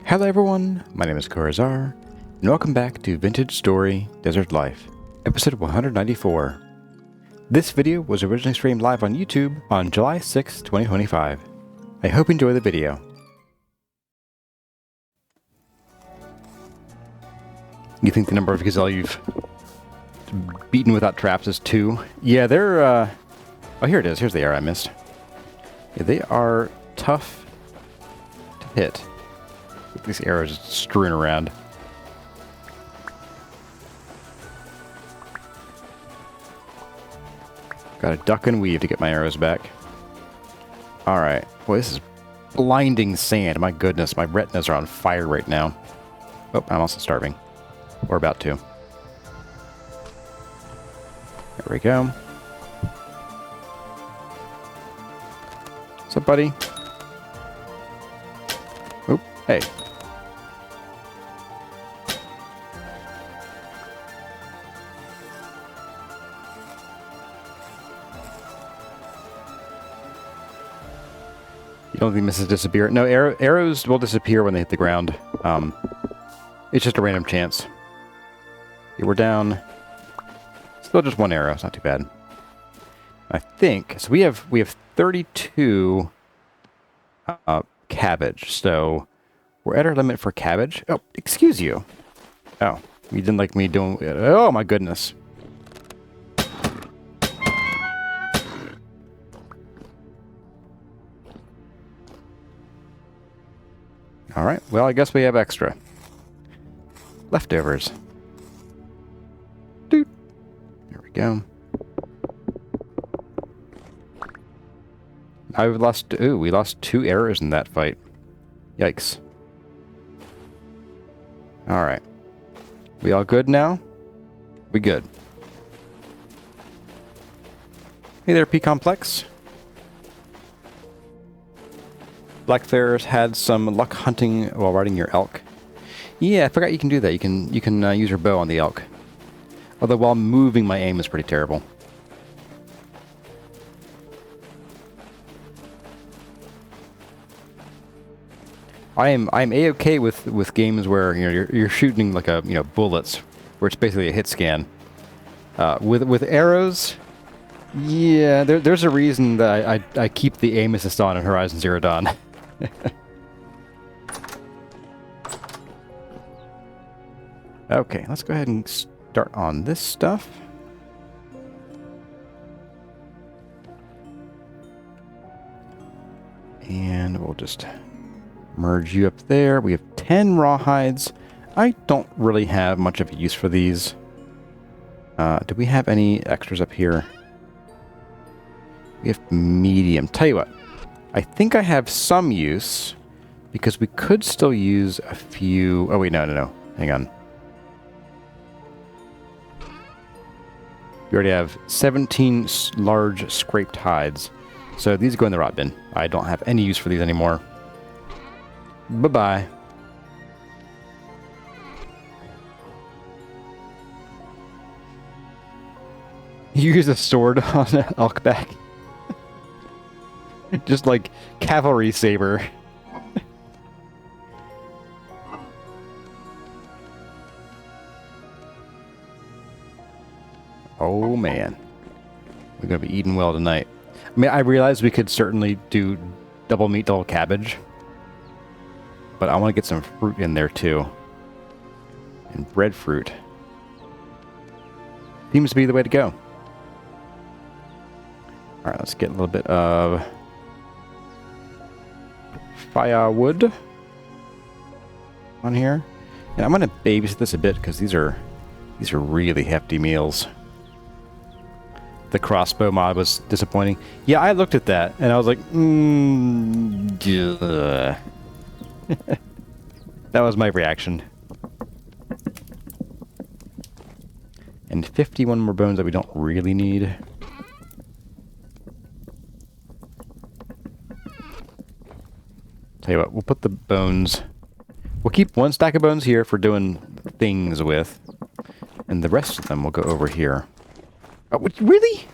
Hello everyone, my name is Corazar, and welcome back to Vintage Story Desert Life, episode 194. This video was originally streamed live on YouTube on July 6, 2025. I hope you enjoy the video. You think the number of gazelle you've beaten without traps is 2? Yeah, they're, oh, here it is. Here's the arrow I missed. Yeah, they are tough to hit. These arrows just strewn around. Gotta duck and weave to get my arrows back. Alright. Boy, this is blinding sand. My goodness, my retinas are on fire right now. Oh, I'm also starving. Or about to. There we go. What's up, buddy? Oop, hey. You don't think misses disappear? No, arrows will disappear when they hit the ground. It's just a random chance. Okay, we're down. Still just one arrow. It's not too bad. I think so. We have 32 cabbage. So we're at our limit for cabbage. Oh, excuse you. Oh, you didn't like me doing it. Oh my goodness. All right. Well, I guess we have extra leftovers. Doot. There we go. I've lost. Ooh, we lost 2 arrows in that fight. Yikes. All right. We all good now? We good. Hey there, P Complex. Blackfarers had some luck hunting while riding your elk. Yeah, I forgot you can do that. You can use your bow on the elk. Although while moving, my aim is pretty terrible. I'm a-okay with games where you're shooting like bullets, where it's basically a hit scan. With arrows, yeah, there's a reason that I keep the aim assist on in Horizon Zero Dawn. Okay, let's go ahead and start on this stuff. And we'll just merge you up there. We have 10 rawhides. I don't really have much of a use for these. Do we have any extras up here? We have medium. Tell you what, I think I have some use because we could still use a few. Oh, wait, no. Hang on. We already have 17 large scraped hides. So these go in the rot bin. I don't have any use for these anymore. Bye-bye. You use a sword on an elk back. Just like cavalry saber. Oh man. We're gonna be eating well tonight. I mean, I realize we could certainly do double meat, double cabbage. But I want to get some fruit in there too. And breadfruit. Seems to be the way to go. Alright, let's get a little bit of firewood on here. And I'm going to babysit this a bit because these are really hefty meals. The crossbow mod was disappointing. Yeah, I looked at that and I was like, that was my reaction. And 51 more bones that we don't really need. Tell you what, we'll put the bones. We'll keep 1 stack of bones here for doing things with. And the rest of them will go over here. Oh, really?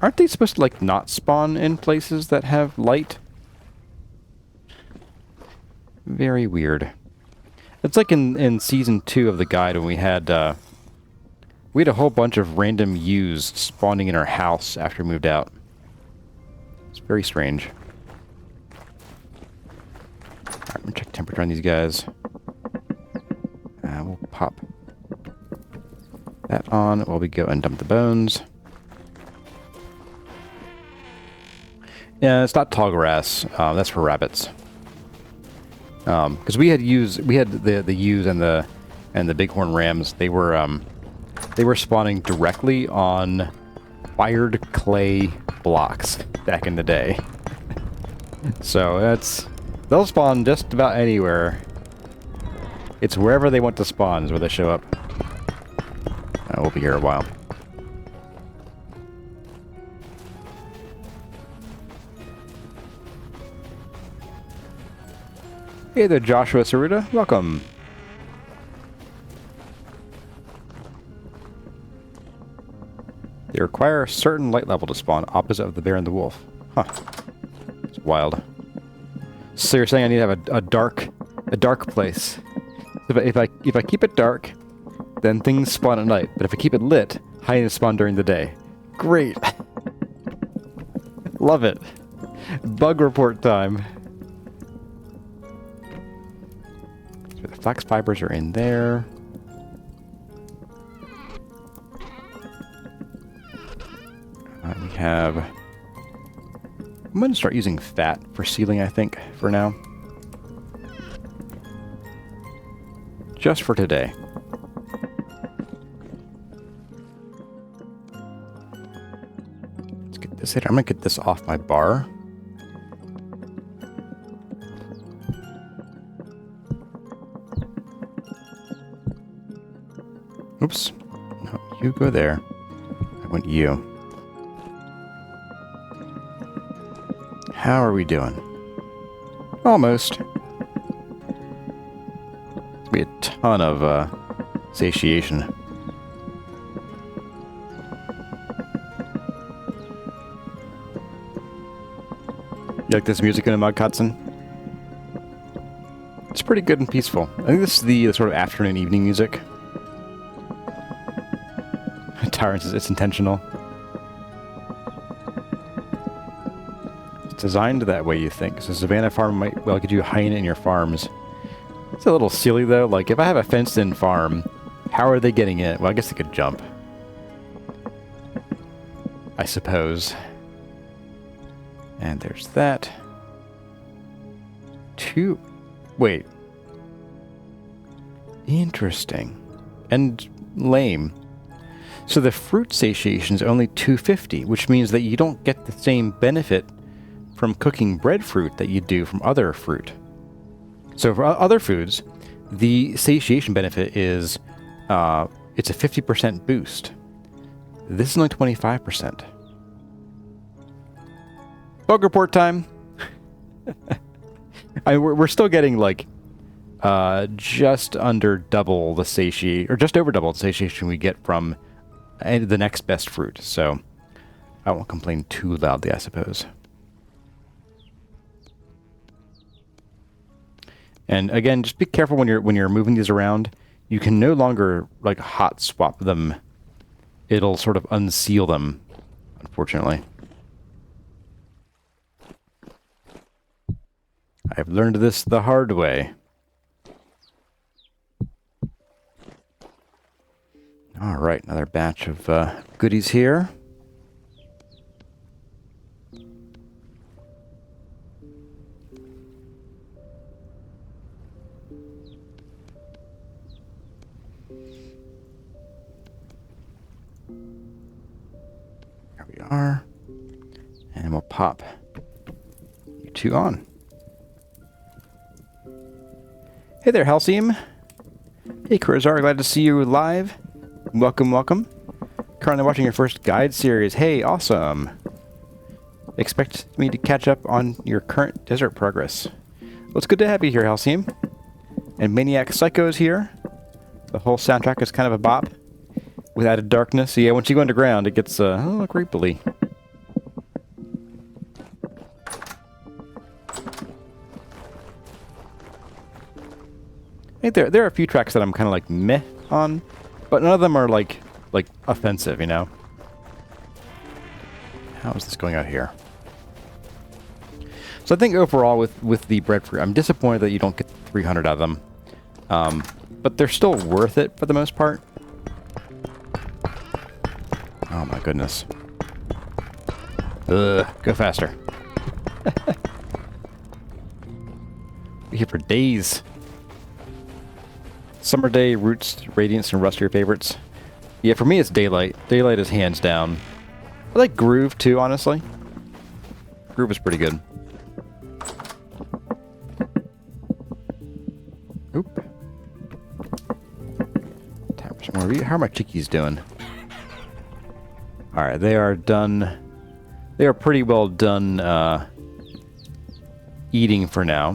Aren't they supposed to, like, not spawn in places that have light? Very weird. It's like in Season 2 of the guide when we had a whole bunch of random U's spawning in our house after we moved out. It's very strange. Alright, I'm gonna check temperature on these guys. We'll pop that on while we go and dump the bones. Yeah, it's not tall grass. That's for rabbits. Because we had the ewes and the bighorn rams. They were spawning directly on fired clay blocks back in the day. So they'll spawn just about anywhere. It's wherever they want to spawn is where they show up. We'll be here a while. Hey there, Joshua Saruda. Welcome. They require a certain light level to spawn, opposite of the bear and the wolf. Huh. It's wild. So you're saying I need to have a dark place. If I keep it dark, then things spawn at night. But if I keep it lit, hyenas spawn during the day. Great. Love it. Bug report time. So the flax fibers are in there. We have... I'm going to start using fat for sealing, I think, for now. Just for today. Let's get this in. I'm going to get this off my bar. Oops. No, you go there. I want you. How are we doing? Almost. There's be a ton of satiation. You like this music in a mug, Hudson? It's pretty good and peaceful. I think this is the sort of afternoon evening music. Tyrant says it's intentional. It's designed that way, you think. So Savannah Farm might well get you a hyena in your farms. It's a little silly, though. Like, if I have a fenced-in farm, how are they getting in? Well, I guess they could jump. I suppose. And there's that. Wait. Interesting. And lame. So the fruit satiation is only 250, which means that you don't get the same benefit from cooking breadfruit that you do from other fruit. So for other foods, the satiation benefit is it's a 50% boost. This is only 25%. Bug report time. We're still getting like just under double the satiation, or just over double the satiation we get from the next best fruit. So I won't complain too loudly, I suppose. And again, just be careful when you're moving these around. You can no longer like hot swap them. It'll sort of unseal them, unfortunately. I've learned this the hard way. All right, another batch of goodies here. There we are. And we'll pop you two on. Hey there, Halcyon. Hey, Kurzar, glad to see you live. Welcome, welcome. Currently watching your first guide series. Hey, awesome. Expect me to catch up on your current desert progress. Well, it's good to have you here, Halcyon. And Maniac Psycho is here. The whole soundtrack is kind of a bop with added darkness. So yeah, once you go underground, it gets a little creepily. think there are a few tracks that I'm kind of like meh on, but none of them are like offensive, you know? How is this going out here? So I think overall with the breadfruit, I'm disappointed that you don't get 300 out of them. But they're still worth it for the most part. Oh my goodness. Ugh, go faster. We're here for days. Summer Day, Roots, Radiance, and Rust are your favorites. Yeah, for me it's Daylight. Daylight is hands down. I like Groove too, honestly. Groove is pretty good. Oop. How are my chickies doing? Alright, they are done. They are pretty well done eating for now.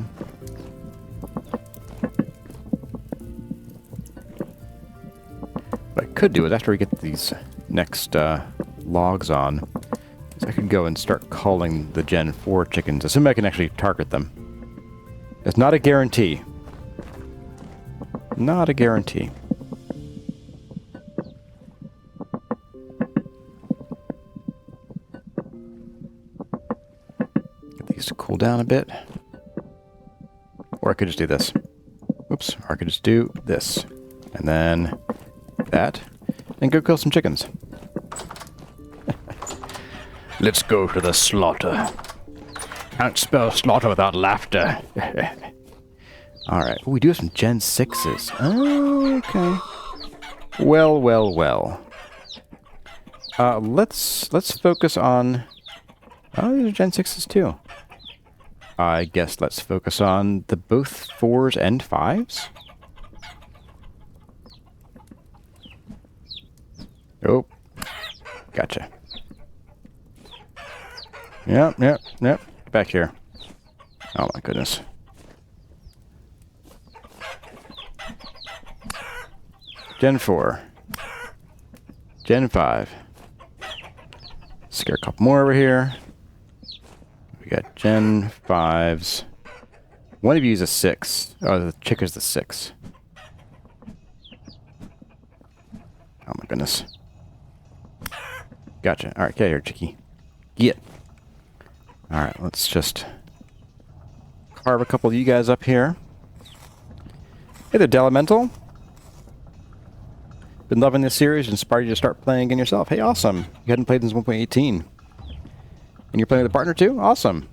What I could do is after we get these next logs on, is I could go and start calling the Gen 4 chickens, assuming I can actually target them. It's not a guarantee. Not a guarantee. Get these to cool down a bit. Or I could just do this. Oops. Or I could just do this. And then that. And go kill some chickens. Let's go to the slaughter. Can't spell slaughter without laughter. Alright. Oh, we do have some Gen 6s. Oh, okay. Well, well, well. Let's focus on... Oh, these are Gen 6s too. I guess let's focus on the both 4s and 5s. Oh. Gotcha. Yep. Back here. Oh my goodness. Gen 4. Gen 5. Scare a couple more over here. We got Gen 5s. One of you is a 6. Oh, the chick is the 6. Oh my goodness. Gotcha. Alright, get here, chickie. Get. Alright, let's just carve a couple of you guys up here. Hey there, Delemental. Been loving this series, inspired you to start playing again yourself. Hey, awesome. You hadn't played since 1.18. And you're playing with a partner too? Awesome.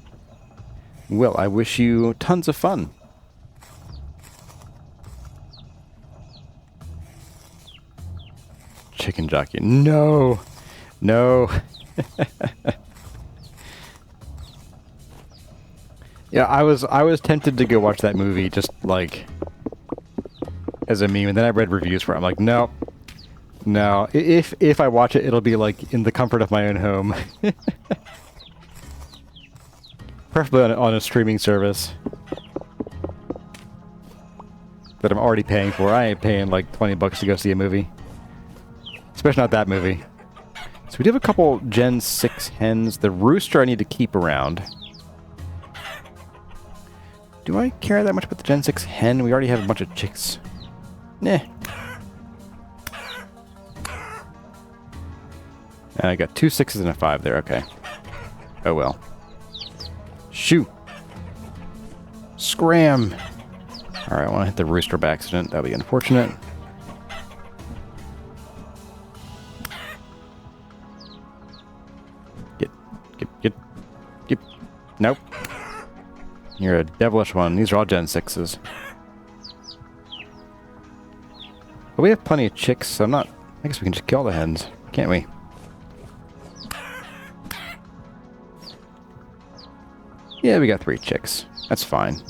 Well, I wish you tons of fun. Chicken jockey. No. No. Yeah, I was tempted to go watch that movie just like as a meme, and then I read reviews for it. I'm like, no. No. If I watch it, it'll be like in the comfort of my own home. Preferably on a streaming service that I'm already paying for. I ain't paying like 20 bucks to go see a movie. Especially not that movie. So we do have a couple Gen 6 hens. The rooster I need to keep around. Do I care that much about the Gen 6 hen? We already have a bunch of chicks. Nah. And I got 2 6s and a 5 there, okay. Oh well. Shoo! Scram! Alright, I want to hit the rooster by accident. That'll be unfortunate. Get. Nope. You're a devilish one. These are all Gen 6s. But we have plenty of chicks, so I guess we can just kill the hens, can't we? Yeah, we got 3 chicks. That's fine.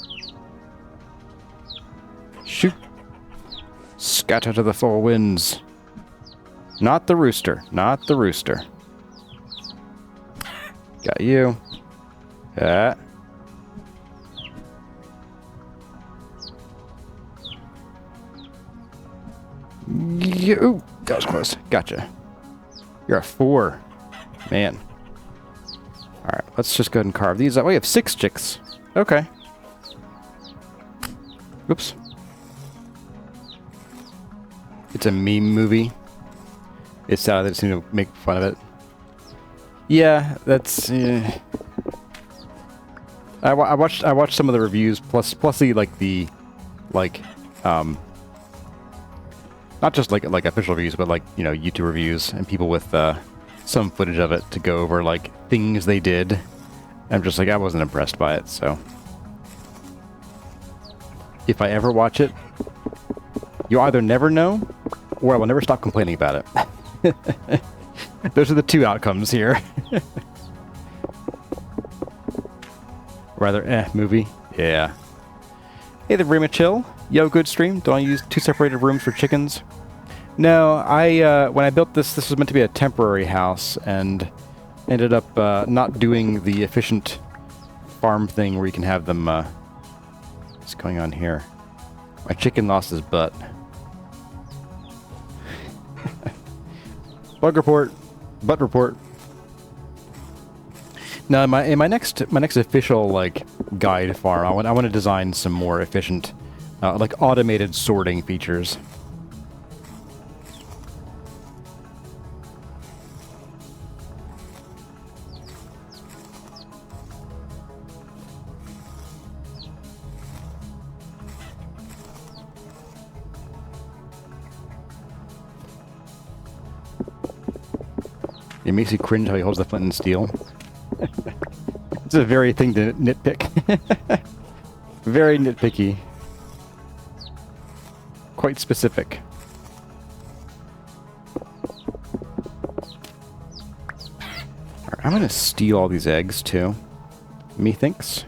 Shoot. Scatter to the 4 winds. Not the rooster. Not the rooster. Got you. Yeah. Ooh, that was close. Gotcha. You're a 4. Man. Alright, let's just go ahead and carve these out. We have 6 chicks. Okay. Oops. it's a meme movie. It's sad they seem to make fun of it. Yeah, that's. I watched some of the reviews plus the not just like official reviews, but YouTube reviews and people with some footage of it to go over like things they did. I'm just like, I wasn't impressed by it, so if I ever watch it, you'll either never know or I will never stop complaining about it. Those are the two outcomes here. Rather, movie. Yeah. Hey there, Rima Chill. Yo, good stream. Don't I use 2 separated rooms for chickens? No, when I built this was meant to be a temporary house and ended up not doing the efficient farm thing where you can have them, what's going on here? My chicken lost his butt. Bug report. Butt report. Now, in my next official guide farm, I want to design some more efficient, automated sorting features. It makes you cringe how he holds the flint and steel. It's a very thing to nitpick. Very nitpicky. Quite specific. Alright, I'm gonna steal all these eggs too. Methinks.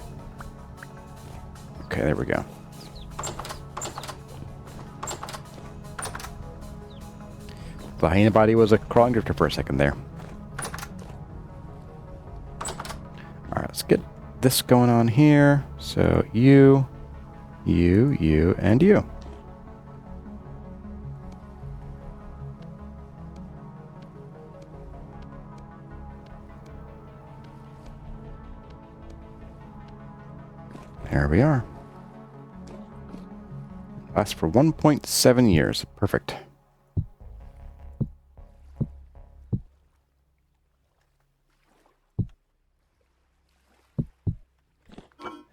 Okay, there we go. The hyena body was a crawling drifter for a second there. Alright, let's get this going on here. So you, and you. There we are. Lasts for 1.7 years. Perfect.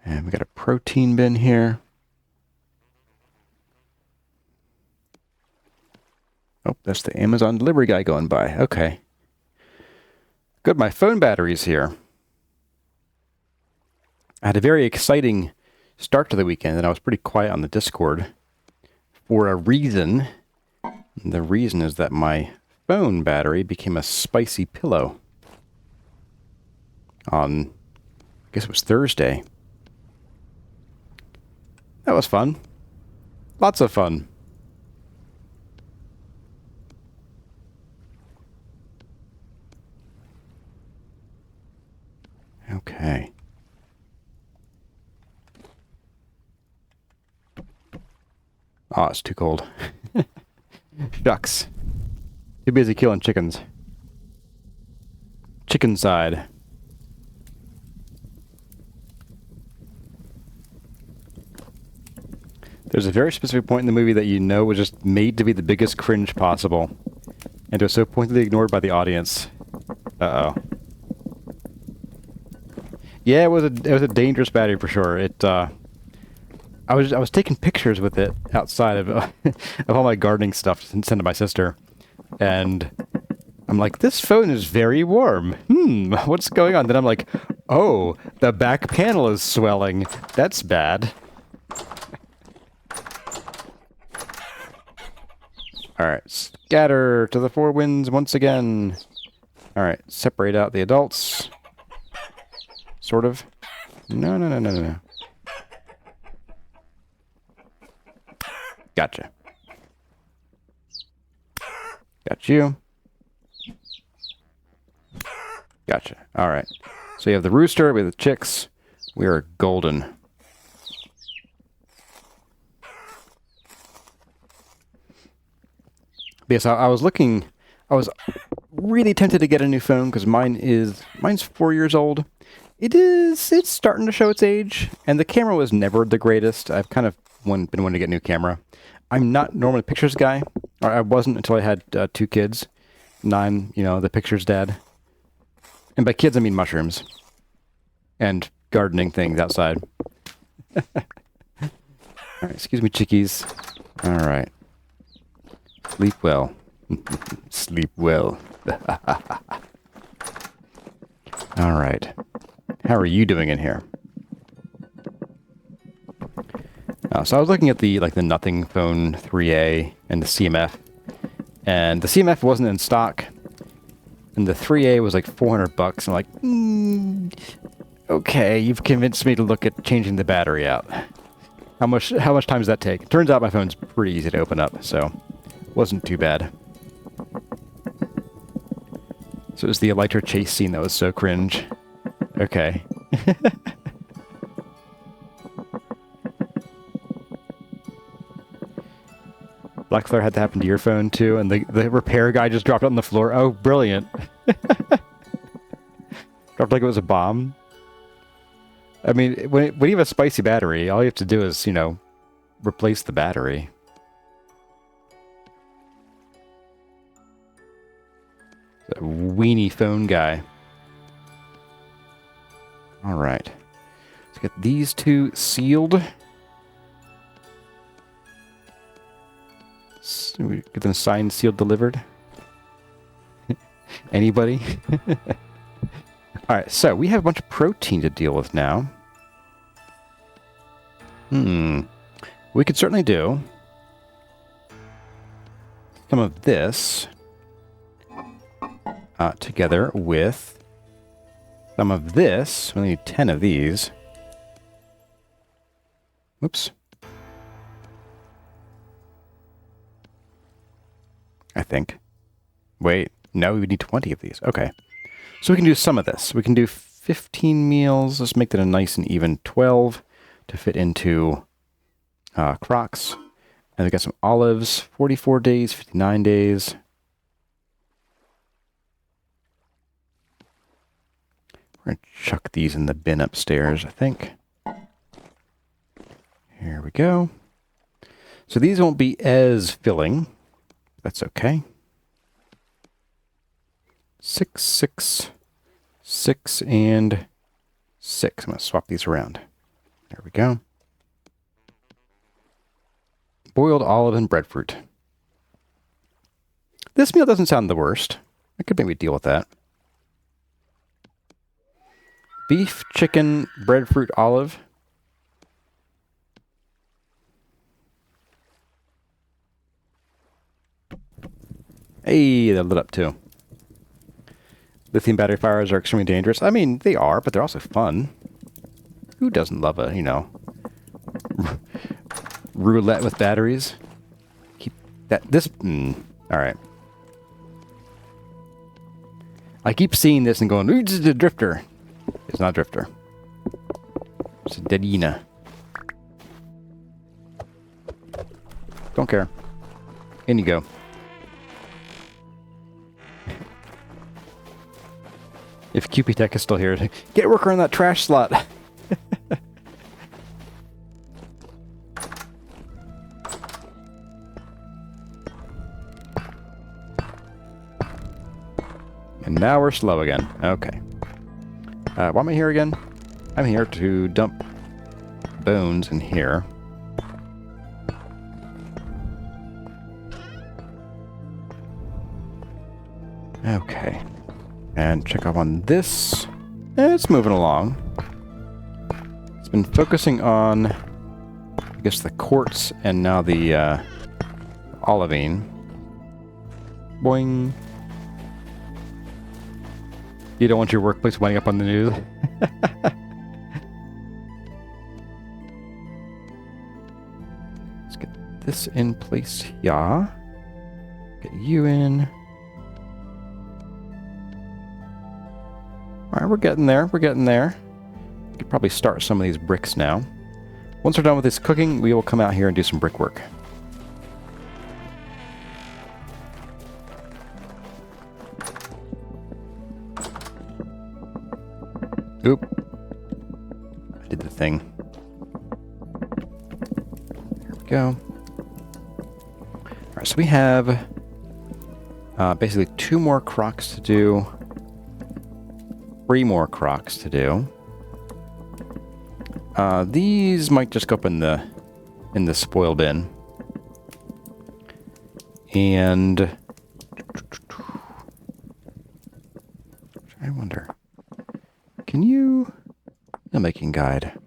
And we got a protein bin here. Oh, that's the Amazon delivery guy going by. Okay. Good, my phone battery's here. I had a very exciting start to the weekend, and I was pretty quiet on the Discord for a reason. And the reason is that my phone battery became a spicy pillow on, I guess it was Thursday. That was fun. Lots of fun. Okay. Oh, it's too cold. Shucks. Too busy killing chickens. Chicken side. There's a very specific point in the movie that you know was just made to be the biggest cringe possible, and it was so pointedly ignored by the audience. Uh-oh. Yeah, it was a dangerous battery for sure. I was taking pictures with it outside of of all my gardening stuff to send to my sister, and I'm like, this phone is very warm. What's going on? Then I'm like, oh, the back panel is swelling. That's bad. Alright, scatter to the four winds once again. Alright, separate out the adults. Sort of. No. Gotcha. Got you. Gotcha. Alright. So you have the rooster, we have the chicks. We are golden. Yes, I was looking, I was really tempted to get a new phone because mine's 4 years old. It's starting to show its age, and the camera was never the greatest. I've kind of been wanting to get a new camera. I'm not normally a pictures guy. Or I wasn't until I had 2 kids. Now I'm, the picture's dad. And by kids, I mean mushrooms. And gardening things outside. Alright, excuse me, chickies. Alright. Sleep well. Sleep well. Alright. How are you doing in here? So I was looking at the Nothing Phone 3A and the CMF. And the CMF wasn't in stock. And the 3A was like $400. I'm like, okay, you've convinced me to look at changing the battery out. How much time does that take? It turns out my phone's pretty easy to open up, so wasn't too bad. So it was the Elytra chase scene that was so cringe. Okay. Blackflare had to happen to your phone too, and the repair guy just dropped it on the floor. Oh, brilliant. Dropped like it was a bomb. I mean, when you have a spicy battery, all you have to do is, replace the battery. That weenie phone guy. Alright. Let's get these 2 sealed. So we get them signed, sealed, delivered. Anybody? Alright, so we have a bunch of protein to deal with now. We could certainly do some of this together with some of this. We need 10 of these. Oops. I think. Wait, no, we need 20 of these. Okay. So we can do some of this. We can do 15 meals. Let's make that a nice and even 12 to fit into Crocs. And we got some olives, 44 days, 59 days. We're going to chuck these in the bin upstairs, I think. Here we go. So these won't be as filling. That's okay. 6, 6, 6, and 6. I'm going to swap these around. There we go. Boiled olive and breadfruit. This meal doesn't sound the worst. I could maybe deal with that. Beef, chicken, breadfruit, olive. Hey, they're lit up too. Lithium battery fires are extremely dangerous. I mean, they are, but they're also fun. Who doesn't love a, roulette with batteries? Keep that, all right. I keep seeing this and going, ooh, this is a drifter. It's not a drifter. It's a deadina. Don't care. In you go. If QP Tech is still here, get worker on that trash slot. And now we're slow again. Okay. Why am I here again? I'm here to dump bones in here. Okay. And check up on this. It's moving along. It's been focusing on, I guess, the quartz and now the olivine. Boing. You don't want your workplace winding up on the news. Let's get this in place here. Get you in. Alright, we're getting there. We're getting there. We could probably start some of these bricks now. Once we're done with this cooking, we will come out here and do some brickwork. Oop. I did the thing. There we go. Alright, Alright, so we have basically 2 more crocs to do. 3 more crocs to do. These might just go up in the spoil bin. And I wonder, can you making guide?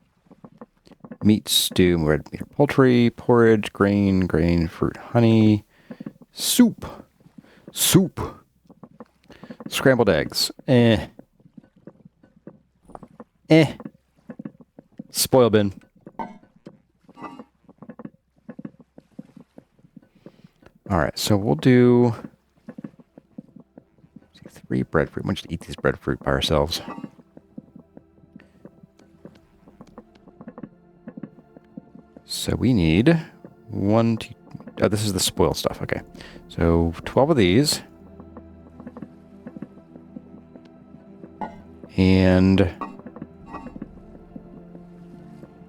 Meat, stew, red meat or poultry, porridge, grain, fruit, honey, soup, scrambled eggs, spoil bin. Alright, so we'll do 3 breadfruit. We'll just eat these breadfruit by ourselves. So we need 1, 2... Oh, this is the spoiled stuff. Okay. So 12 of these. And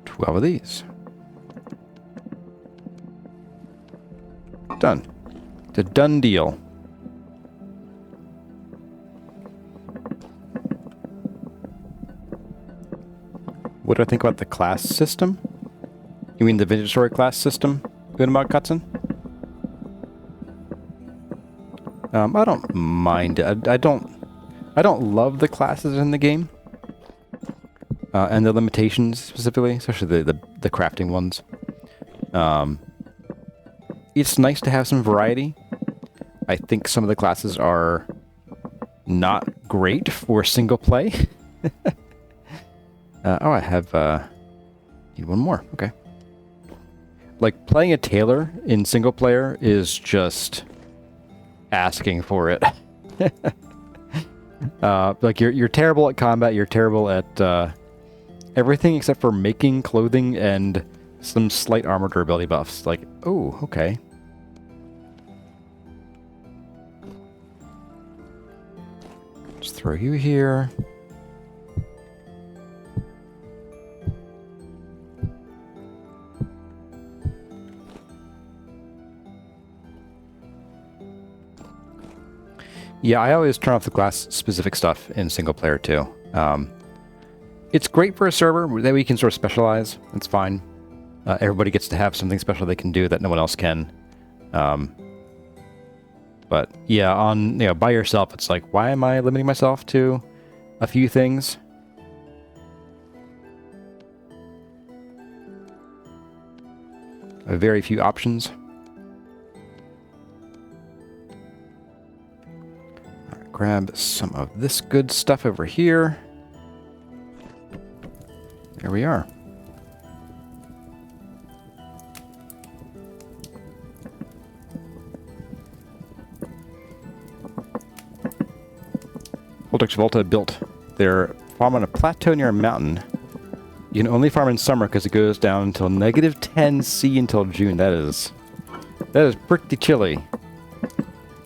12 of these. Done. It's a done deal. What do I think about the class system? You mean the vintage story class system? Good about Cutson? I don't mind it. I don't love the classes in the game. And the limitations specifically, especially the crafting ones. It's nice to have some variety. I think some of the classes are not great for single play. Oh, I have need 1 more. Okay. Like, playing a tailor in single player is just asking for it. Like, you're terrible at combat, you're terrible at everything except for making clothing and some slight armor durability buffs. Like, oh, okay. Just throw you here. Yeah, I always turn off the class-specific stuff in single-player, too. It's great for a server that we can sort of specialize. It's fine. Everybody gets to have something special they can do that no one else can. But, yeah, by yourself, it's like, why am I limiting myself to a few things? Very few options. Grab some of this good stuff over here. There we are. Voltex Volta built their farm on a plateau near a mountain. You can only farm in summer because it goes down until -10°C until June. That is pretty chilly.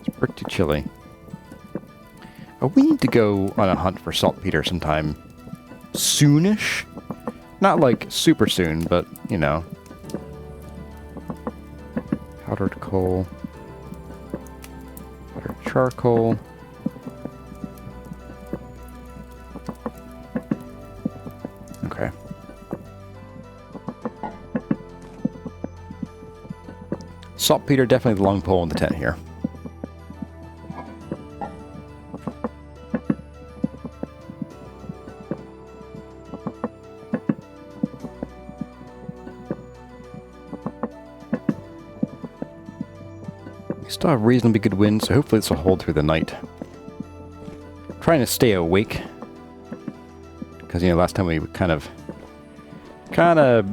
It's pretty chilly. We need to go on a hunt for saltpeter sometime soonish. Not like super soon, but, you know. Powdered coal. Powdered charcoal. Okay. Saltpeter, definitely the long pole in the tent here. Still have reasonably good wind, so hopefully this will hold through the night. I'm trying to stay awake. Because, you know, last time we kind of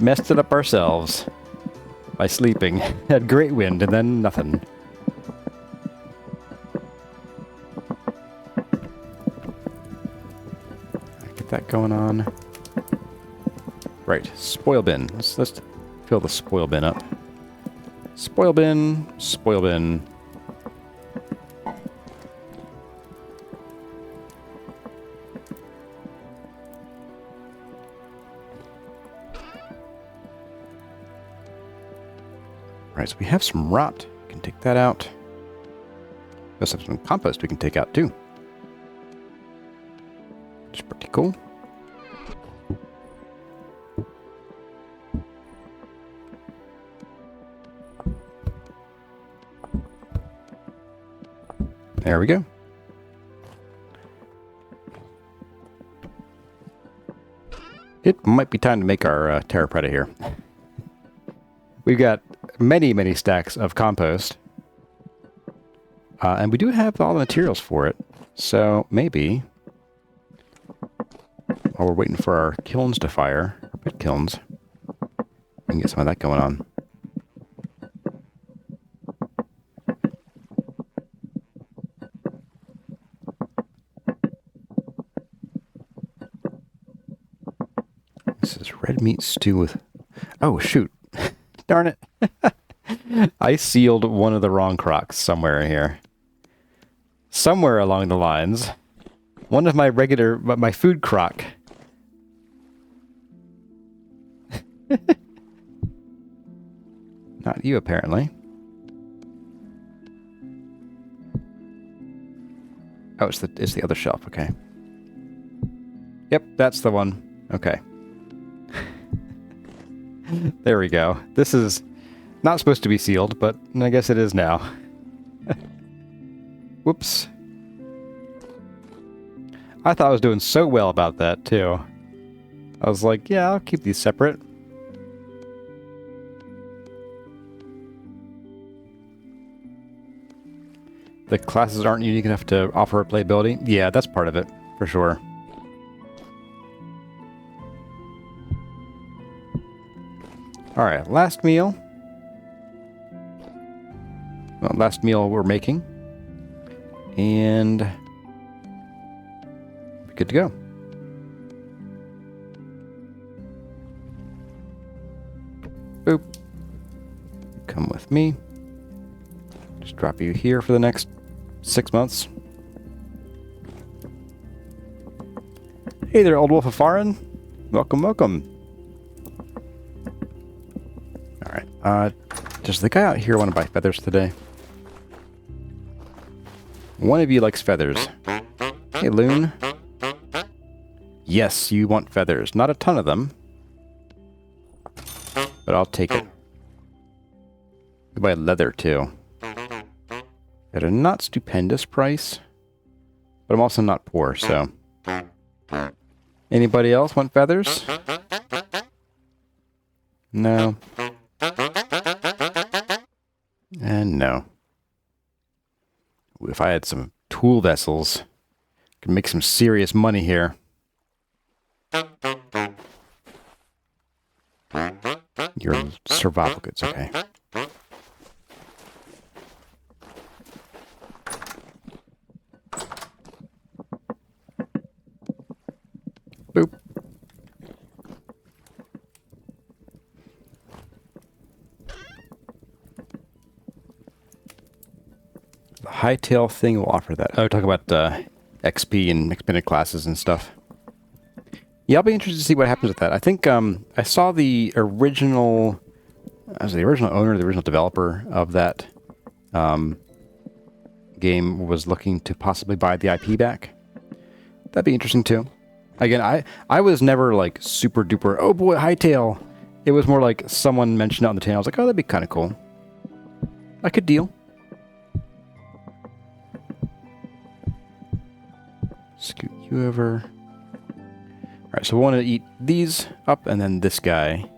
messed it up ourselves by sleeping. Had great wind and then nothing. Get that going on. Right, spoil bin. Let's fill the spoil bin up. Spoil bin, spoil bin. Right, so we have some rot. We can can take that out. We also have some compost we can take out too. Which is pretty cool. There we go. It might be time to make our Terra Preta here. We've got many, many stacks of compost. And we do have all the materials for it. So maybe, while we're waiting for our kilns to fire, our pit kilns, we can get some of that going on. This is red meat stew with... Oh, shoot. Darn it. I sealed one of the wrong crocs somewhere here. Somewhere along the lines. One of my regular... my food croc. Not you, apparently. Oh, it's the other shelf. Okay. Yep, that's the one. Okay. There we go. This is not supposed to be sealed, but I guess it is now. Whoops. I thought I was doing so well about that, too. I was like, yeah, I'll keep these separate. The classes aren't unique enough to offer replayability? Yeah, that's part of it, for sure. Alright, last meal. Well, last meal we're making. And... we're good to go. Boop. Come with me. Just drop you here for the next 6 months. Hey there, Old Wolf of Farin. Welcome, welcome. Alright, does the guy out here want to buy feathers today? One of you likes feathers. Hey, Loon. Yes, you want feathers. Not a ton of them. But I'll take it. You buy leather, too. At a not stupendous price. But I'm also not poor, so... Anybody else want feathers? No. And no. If I had some tool vessels, I could make some serious money here. Your survival goods, okay. Boop. The hightail thing will offer that. Oh, talk about XP and expanded classes and stuff. Yeah, I'll be interested to see what happens with that. I think I saw the original... as the original owner, the original developer of that game was looking to possibly buy the IP back. That'd be interesting too. Again, I was never like super duper, oh boy, hightail. It was more like someone mentioned it on the channel. I was like, oh, that'd be kind of cool. I could deal. Scoot you over. Alright, so we want to eat these up and then this guy.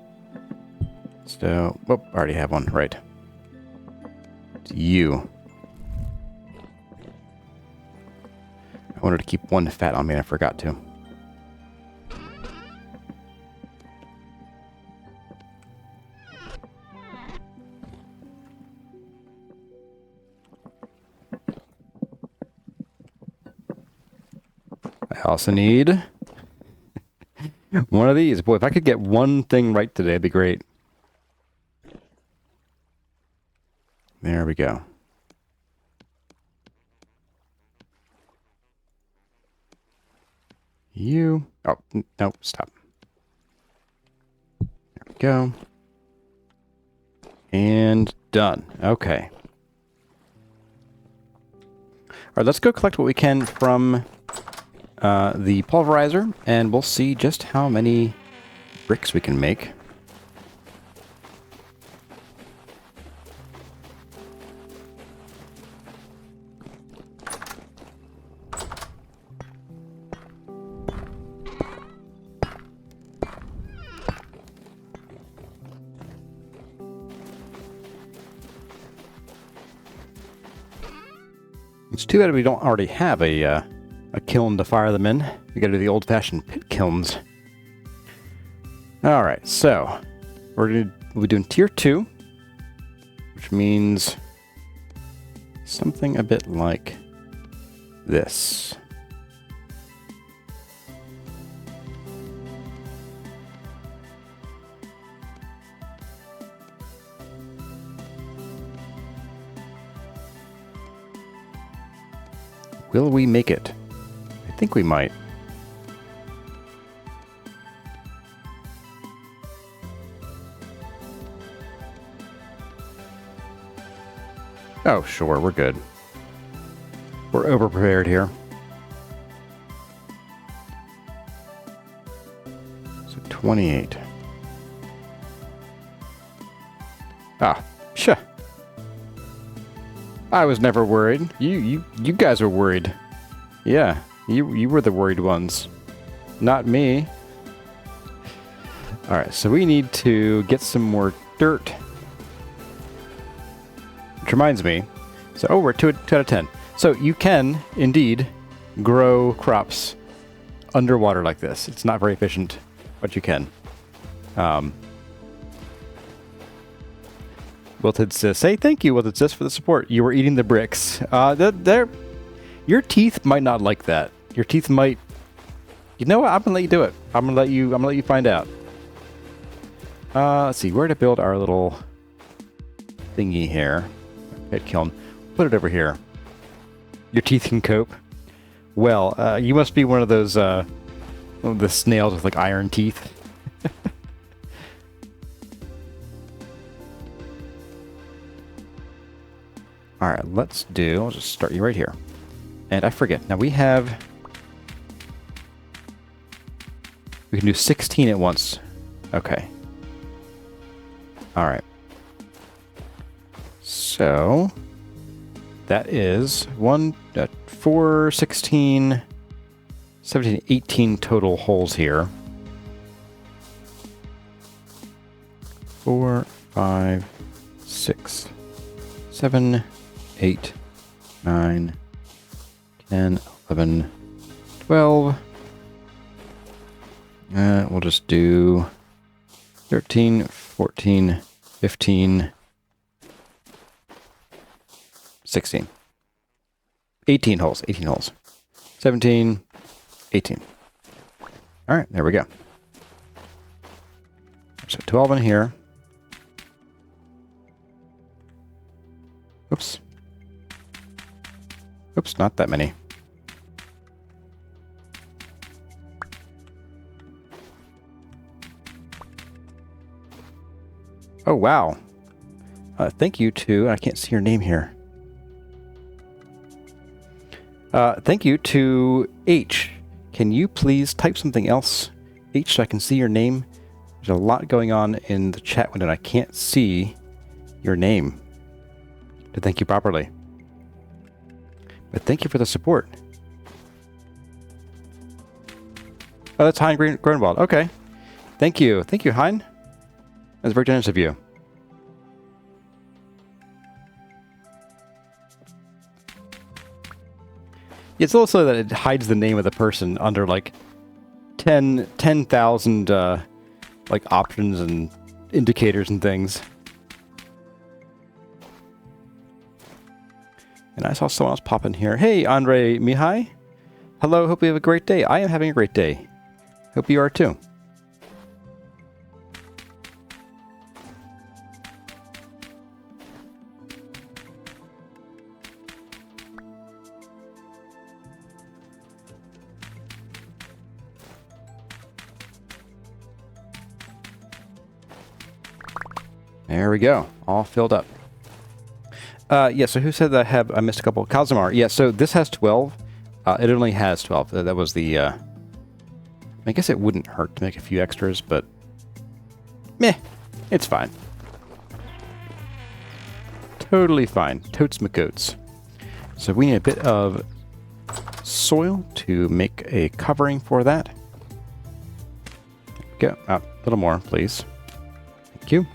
So, oh, I already have one, right. It's you. I wanted to keep one fat on me and I forgot to. I also need one of these. Boy, if I could get one thing right today, it'd be great. There we go. You. Oh, no, stop. There we go. And done. Okay. right, let's go collect what we can from the pulverizer, and we'll see just how many bricks we can make. It's too bad we don't already have a kiln to fire them in. We gotta do the old-fashioned pit kilns. Alright, so we'll be doing tier 2, which means something a bit like this. Will we make it? I think we might. Oh, sure, we're good. We're over-prepared here. So 28. Ah, sure. I was never worried. You guys were worried. Yeah, you were the worried ones. Not me. Alright, so we need to get some more dirt. Which reminds me. So, oh, we're 2 out of 10. So you can, indeed, grow crops underwater like this. It's not very efficient, but you can. Wilted Sis. Hey, thank you, Wilted Sis, for the support. You were eating the bricks. Your teeth might not like that. Your teeth might... You know what? I'm gonna let you do it. I'm gonna let you find out. Let's see, where to build our little thingy here. Pit kiln. Put it over here. Your teeth can cope. Well, you must be one of those, the snails with, like, iron teeth. Alright, let's do... I'll just start you right here. And I forget. Now we have... We can do 16 at once. Okay. Alright. So... That is 4, 16, 17, 18 total holes here. 4, 5, 6, 7, 8, 9, 10, 11, 12. We'll just do 13, 14, 15, 16. 18 holes, 18 holes. 17, 18. All right, there we go. So 12 in here. Oops. Oops, not that many. Oh, wow. Thank you to... I can't see your name here. Thank you to H. Can you please type something else, H, so I can see your name? There's a lot going on in the chat window, and I can't see your name to thank you properly. But thank you for the support. Oh, that's Hein Grunwald. Okay. Thank you. Thank you, Hein. That's very generous of you. It's also that it hides the name of the person under like 10,000 like options and indicators and things. And I saw someone else pop in here. Hey, Andre Mihai. Hello, hope you have a great day. I am having a great day. Hope you are too. There we go. All filled up. Yeah, so who said that I missed a couple? Kazumar. Yeah, so this has 12. It only has 12. That was the... I guess it wouldn't hurt to make a few extras, but... Meh. It's fine. Totally fine. Totes McCoats. So we need a bit of soil to make a covering for that. Go up a little more, please. Thank you.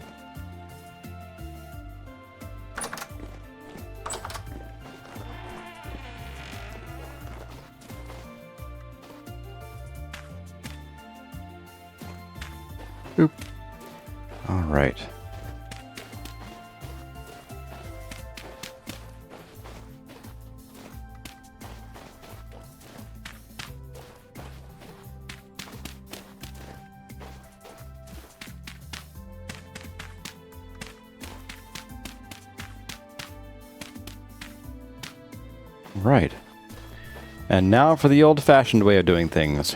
Oop. All right. Right. And now for the old-fashioned way of doing things.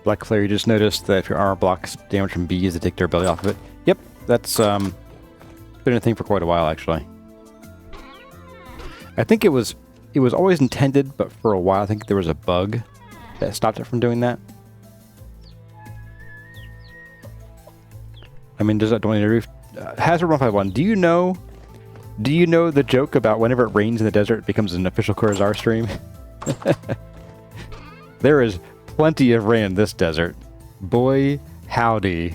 Black Flare, you just noticed that if your armor blocks damage from bees, they take their belly off of it. Yep, that's been a thing for quite a while, actually. I think it was always intended, but for a while I think there was a bug that stopped it from doing that. I mean, does that do any roof? Hazard 151. Do you know the joke about whenever it rains in the desert, it becomes an official Kurzar stream? There is plenty of rain in this desert. Boy, howdy.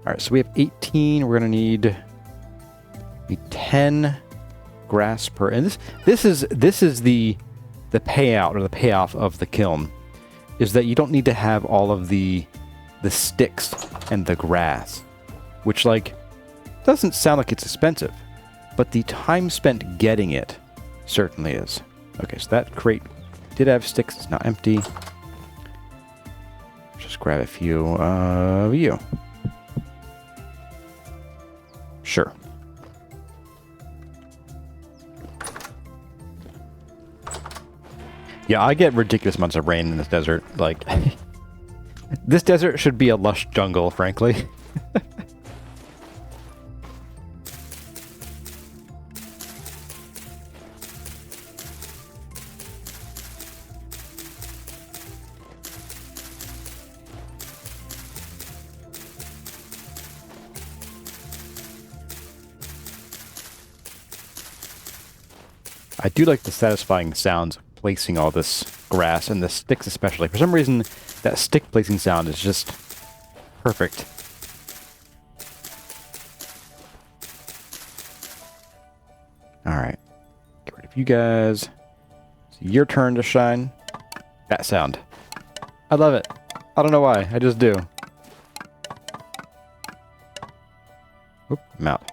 Alright, so we have 18. We're going to need 10 grass per... And this is the payout or the payoff of the kiln, is that you don't need to have all of the sticks and the grass, which, like, doesn't sound like it's expensive, but the time spent getting it certainly is. Okay, so that crate did have sticks. It's now empty. Just grab a few of you. Sure. Yeah, I get ridiculous amounts of rain in this desert. Like, this desert should be a lush jungle, frankly. I do like the satisfying sounds of placing all this grass and the sticks especially. For some reason, that stick placing sound is just perfect. Alright. Get rid of you guys. It's your turn to shine. That sound. I love it. I don't know why. I just do. Oop, I'm out.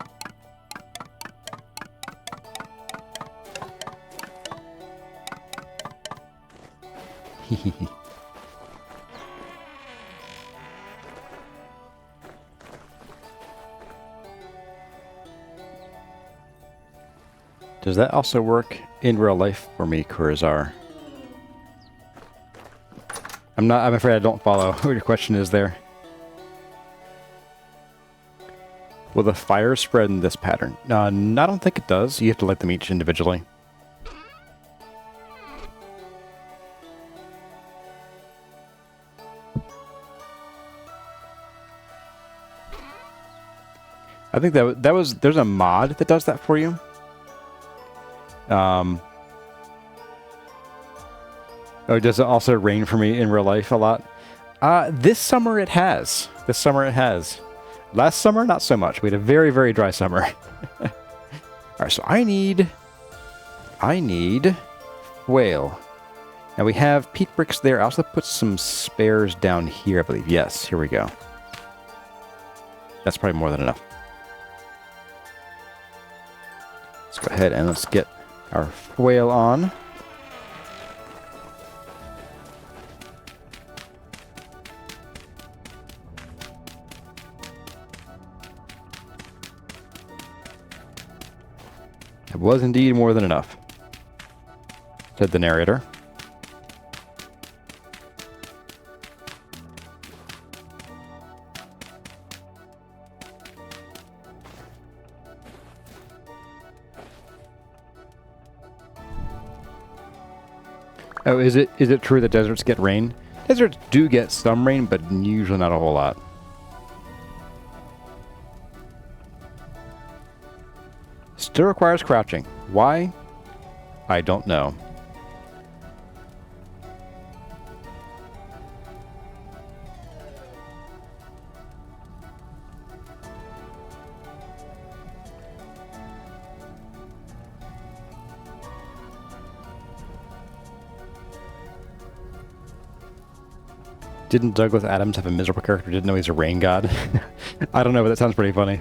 Does that also work in real life for me, Kurzar? I'm afraid I don't follow what your question is there. Will the fire spread in this pattern? I don't think it does. You have to light them each individually. I think there's a mod that does that for you. Oh, does it also rain for me in real life a lot? This summer it has. This summer it has. Last summer, not so much. We had a very, very dry summer. Alright, so I need whale. Now we have peat bricks there. I also put some spares down here, I believe. Yes, here we go. That's probably more than enough. Let's go ahead and let's get our whale on. It was indeed more than enough. said the narrator. Oh, is it true that deserts get rain? Deserts do get some rain, but usually not a whole lot. Still requires crouching. Why? I don't know. Didn't Douglas Adams have a miserable character? Didn't know he's a rain god? I don't know, but that sounds pretty funny.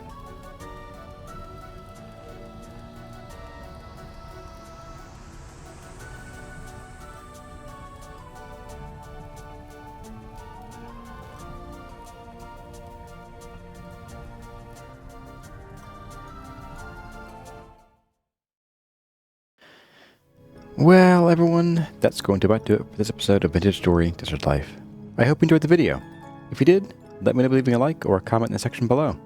Well, everyone, that's going to about do it for this episode of Vintage Story Desert Life. I hope you enjoyed the video. If you did, let me know by leaving a like or a comment in the section below.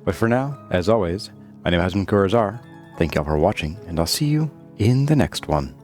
But for now, as always, my name has been CarryOn. Thank you all for watching, and I'll see you in the next one.